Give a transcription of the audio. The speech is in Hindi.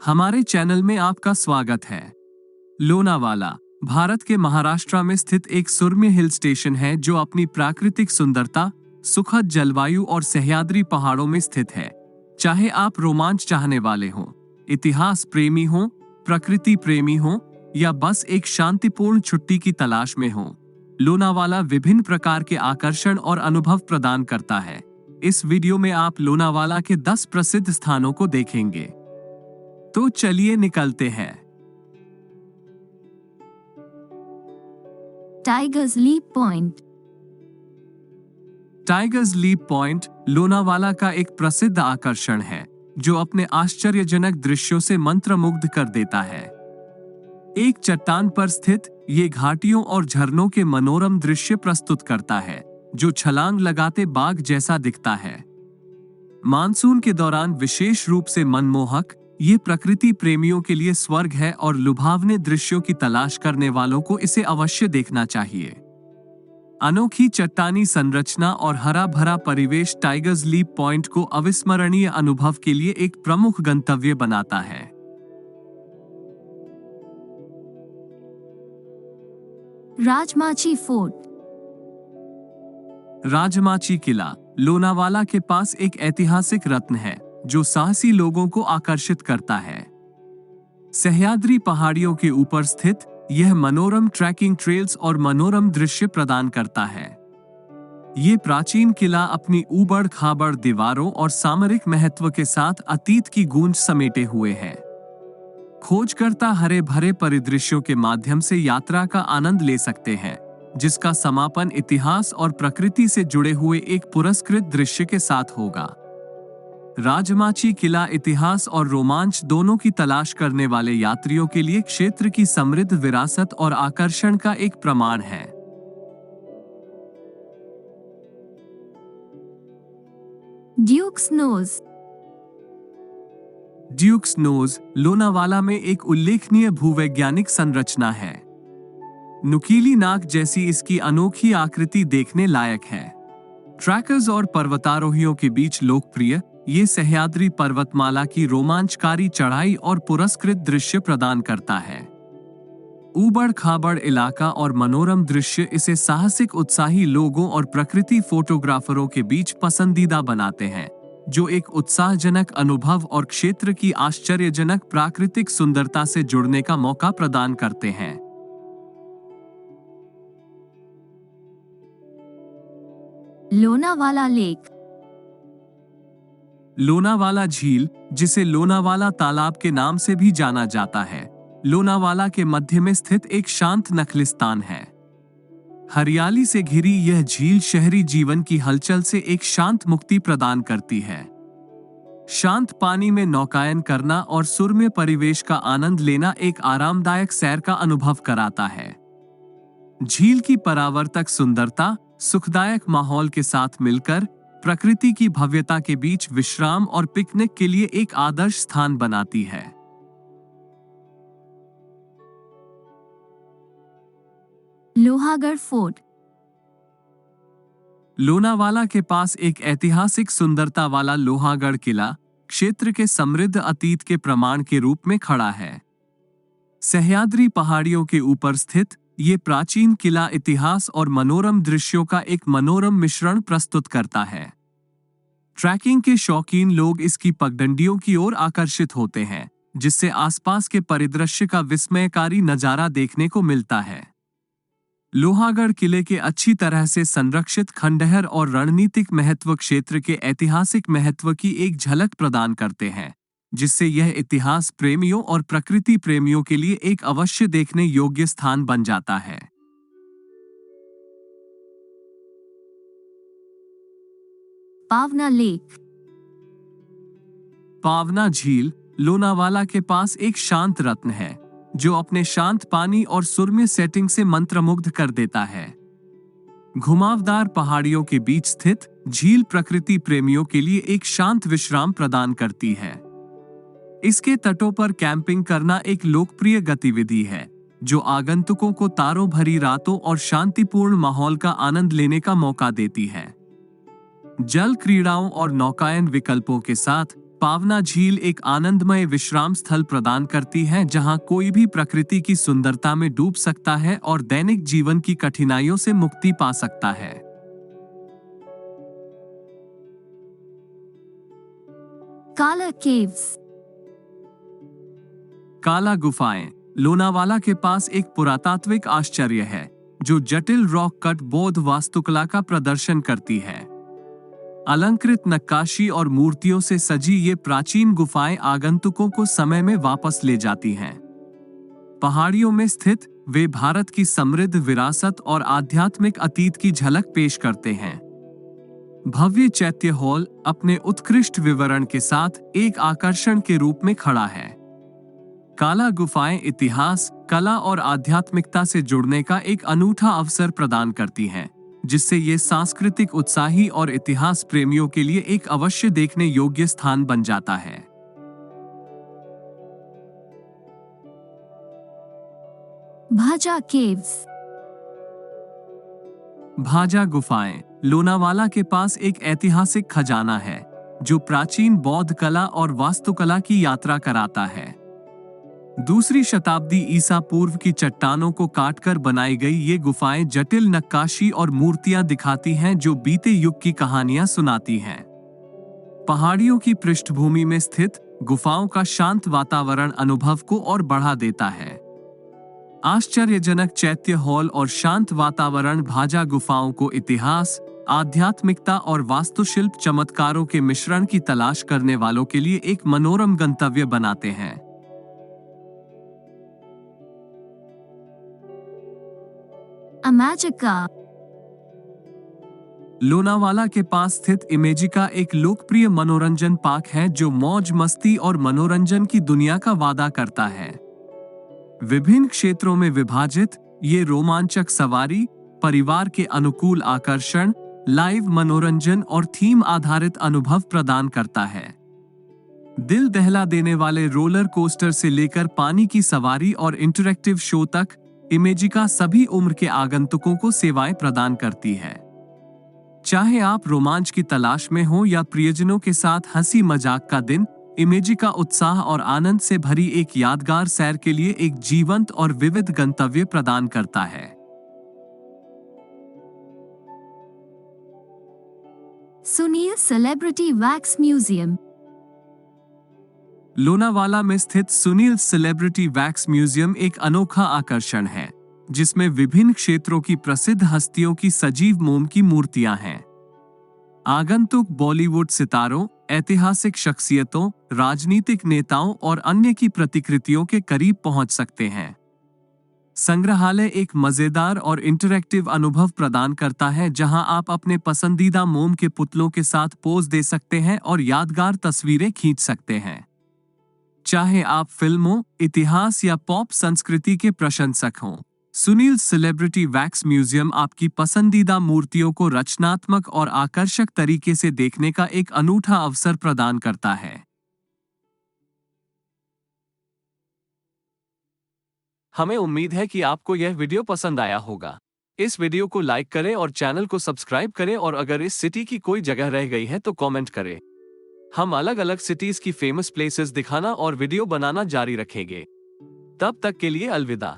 हमारे चैनल में आपका स्वागत है। लोनावाला भारत के महाराष्ट्र में स्थित एक सुरम्य हिल स्टेशन है जो अपनी प्राकृतिक सुंदरता, सुखद जलवायु और सह्याद्री पहाड़ों में स्थित है। चाहे आप रोमांच चाहने वाले हों, इतिहास प्रेमी हों, प्रकृति प्रेमी हों या बस एक शांतिपूर्ण छुट्टी की तलाश में हों, लोनावाला विभिन्न प्रकार के आकर्षण और अनुभव प्रदान करता है। इस वीडियो में आप लोनावाला के 10 प्रसिद्ध स्थानों को देखेंगे। तो चलिए निकलते हैं। Tiger's Leap Point. Tiger's Leap Point Lonavala का एक प्रसिद्ध आकर्षण है जो अपने आश्चर्यजनक दृश्यों से मंत्रमुग्ध कर देता है। एक चट्टान पर स्थित ये घाटियों और झरनों के मनोरम दृश्य प्रस्तुत करता है जो छलांग लगाते बाघ जैसा दिखता है। मानसून के दौरान विशेष रूप से मनमोहक ये प्रकृति प्रेमियों के लिए स्वर्ग है और लुभावने दृश्यों की तलाश करने वालों को इसे अवश्य देखना चाहिए। अनोखी चट्टानी संरचना और हरा भरा परिवेश टाइगर्स लीप पॉइंट को अविस्मरणीय अनुभव के लिए एक प्रमुख गंतव्य बनाता है। राजमाची फोर्ट। राजमाची किला लोनावाला के पास एक ऐतिहासिक रत्न है जो साहसी लोगों को आकर्षित करता है। सह्याद्री पहाड़ियों के ऊपर स्थित यह मनोरम ट्रैकिंग ट्रेल्स और मनोरम दृश्य प्रदान करता है। ये प्राचीन किला अपनी ऊबड़ खाबड़ दीवारों और सामरिक महत्व के साथ अतीत की गूंज समेटे हुए है। खोजकर्ता हरे भरे परिदृश्यों के माध्यम से यात्रा का आनंद ले सकते हैं, जिसका समापन इतिहास और प्रकृति से जुड़े हुए एक पुरस्कृत दृश्य के साथ होगा। राजमाची किला इतिहास और रोमांच दोनों की तलाश करने वाले यात्रियों के लिए क्षेत्र की समृद्ध विरासत और आकर्षण का एक प्रमाण है। Duke's Nose. Duke's Nose Lonavala में एक उल्लेखनीय भूवैज्ञानिक संरचना है। नुकीली नाक जैसी इसकी अनोखी आकृति देखने लायक है। ट्रैकर्स और पर्वतारोहियों के बीच लोकप्रिय ये सह्याद्री पर्वतमाला की रोमांचकारी चढ़ाई और पुरस्कृत दृश्य प्रदान करता है। ऊबड़ खाबड़ इलाका और मनोरम दृश्य इसे साहसिक उत्साही लोगों और प्रकृति फोटोग्राफरों के बीच पसंदीदा बनाते हैं, जो एक उत्साहजनक अनुभव और क्षेत्र की आश्चर्यजनक प्राकृतिक सुंदरता से जुड़ने का मौका प्रदान करते हैं। लोनावाला लेक। लोनावाला झील, जिसे लोनावाला तालाब के नाम से भी जाना जाता है, लोनावाला के मध्य में स्थित एक शांत नखलिस्तान है। हरियाली से घिरी यह झील शहरी जीवन की हलचल से एक शांत मुक्ति प्रदान करती है। शांत पानी में नौकायन करना और सुरम्य परिवेश का आनंद लेना एक आरामदायक सैर का अनुभव कराता है। झील की परावर्तक सुंदरता सुखदायक माहौल के साथ मिलकर प्रकृति की भव्यता के बीच विश्राम और पिकनिक के लिए एक आदर्श स्थान बनाती है। लोहागढ़ फोर्ट। लोनावाला के पास एक ऐतिहासिक सुंदरता वाला लोहागढ़ किला क्षेत्र के समृद्ध अतीत के प्रमाण के रूप में खड़ा है। सह्याद्री पहाड़ियों के ऊपर स्थित ये प्राचीन किला इतिहास और मनोरम दृश्यों का एक मनोरम मिश्रण प्रस्तुत करता है। ट्रैकिंग के शौकीन लोग इसकी पगडंडियों की ओर आकर्षित होते हैं, जिससे आसपास के परिदृश्य का विस्मयकारी नजारा देखने को मिलता है। लोहागढ़ किले के अच्छी तरह से संरक्षित खंडहर और रणनीतिक महत्व क्षेत्र के ऐतिहासिक महत्व की एक झलक प्रदान करते हैं, जिससे यह इतिहास प्रेमियों और प्रकृति प्रेमियों के लिए एक अवश्य देखने योग्य स्थान बन जाता है। पावना लेक। पावना झील लोनावाला के पास एक शांत रत्न है जो अपने शांत पानी और सुरम्य सेटिंग से मंत्रमुग्ध कर देता है। घुमावदार पहाड़ियों के बीच स्थित झील प्रकृति प्रेमियों के लिए एक शांत विश्राम प्रदान करती है। इसके तटों पर कैंपिंग करना एक लोकप्रिय गतिविधि है जो आगंतुकों को तारों भरी रातों और शांतिपूर्ण माहौल का आनंद लेने का मौका देती है। जल क्रीड़ाओं और नौकायन विकल्पों के साथ पावना झील एक आनंदमय विश्राम स्थल प्रदान करती है जहां कोई भी प्रकृति की सुंदरता में डूब सकता है और दैनिक जीवन की कठिनाइयों से मुक्ति पा सकता है। काला केव्स। काला गुफाएं लोनावाला के पास एक पुरातात्विक आश्चर्य है जो जटिल रॉक कट बौद्ध वास्तुकला का प्रदर्शन करती है। अलंकृत नक्काशी और मूर्तियों से सजी ये प्राचीन गुफाएं आगंतुकों को समय में वापस ले जाती हैं। पहाड़ियों में स्थित वे भारत की समृद्ध विरासत और आध्यात्मिक अतीत की झलक पेश करते हैं। भव्य चैत्य हॉल अपने उत्कृष्ट विवरण के साथ एक आकर्षण के रूप में खड़ा है। काला गुफाएं इतिहास, कला और आध्यात्मिकता से जुड़ने का एक अनूठा अवसर प्रदान करती हैं, जिससे ये सांस्कृतिक उत्साही और इतिहास प्रेमियों के लिए एक अवश्य देखने योग्य स्थान बन जाता है। भाजा केव्स। भाजा गुफाएं लोनावाला के पास एक ऐतिहासिक खजाना है जो प्राचीन बौद्ध कला और वास्तुकला की यात्रा कराता है। दूसरी शताब्दी ईसा पूर्व की चट्टानों को काटकर बनाई गई ये गुफाएं जटिल नक्काशी और मूर्तियां दिखाती हैं जो बीते युग की कहानियां सुनाती हैं। पहाड़ियों की पृष्ठभूमि में स्थित गुफाओं का शांत वातावरण अनुभव को और बढ़ा देता है। आश्चर्यजनक चैत्य हॉल और शांत वातावरण भाजा गुफाओं को इतिहास, आध्यात्मिकता और वास्तुशिल्प चमत्कारों के मिश्रण की तलाश करने वालों के लिए एक मनोरम गंतव्य बनाते हैं। इमेजिका। लोनावाला के पास स्थित इमेजिका एक लोकप्रिय मनोरंजन पार्क है जो मौज मस्ती और मनोरंजन की दुनिया का वादा करता है। विभिन्न क्षेत्रों में विभाजित ये रोमांचक सवारी, परिवार के अनुकूल आकर्षण, लाइव मनोरंजन और थीम आधारित अनुभव प्रदान करता है। दिल दहला देने वाले रोलर कोस्टर से लेकर पानी की सवारी और इंटरैक्टिव शो तक इमेजिका सभी उम्र के आगंतुकों को सेवाएं प्रदान करती है। चाहे आप रोमांच की तलाश में हो या प्रियजनों के साथ हंसी मजाक का दिन, इमेजिका उत्साह और आनंद से भरी एक यादगार सैर के लिए एक जीवंत और विविध गंतव्य प्रदान करता है। Sunil celebrity wax museum. Lonavala में स्थित सुनील सेलिब्रिटी वैक्स म्यूजियम एक अनोखा आकर्षण है, जिसमें विभिन्न क्षेत्रों की प्रसिद्ध हस्तियों की सजीव मोम की मूर्तियां हैं। आगंतुक बॉलीवुड सितारों, ऐतिहासिक शख्सियतों, राजनीतिक नेताओं और अन्य की प्रतिकृतियों के करीब पहुंच सकते हैं। संग्रहालय एक मजेदार और इंटरैक्टिव अनुभव प्रदान करता है जहां आप अपने पसंदीदा मोम के पुतलों के साथ पोज दे सकते हैं और यादगार तस्वीरें खींच सकते हैं। चाहे आप फिल्मों, इतिहास या पॉप संस्कृति के प्रशंसक हों, सुनील सेलिब्रिटी वैक्स म्यूजियम आपकी पसंदीदा मूर्तियों को रचनात्मक और आकर्षक तरीके से देखने का एक अनूठा अवसर प्रदान करता है। हमें उम्मीद है कि आपको यह वीडियो पसंद आया होगा। इस वीडियो को लाइक करें और चैनल को सब्सक्राइब करें और अगर इस सिटी की कोई जगह रह गई है तो कमेंट करें। हम अलग अलग सिटीज की फेमस प्लेसेस दिखाना और वीडियो बनाना जारी रखेंगे। तब तक के लिए अलविदा।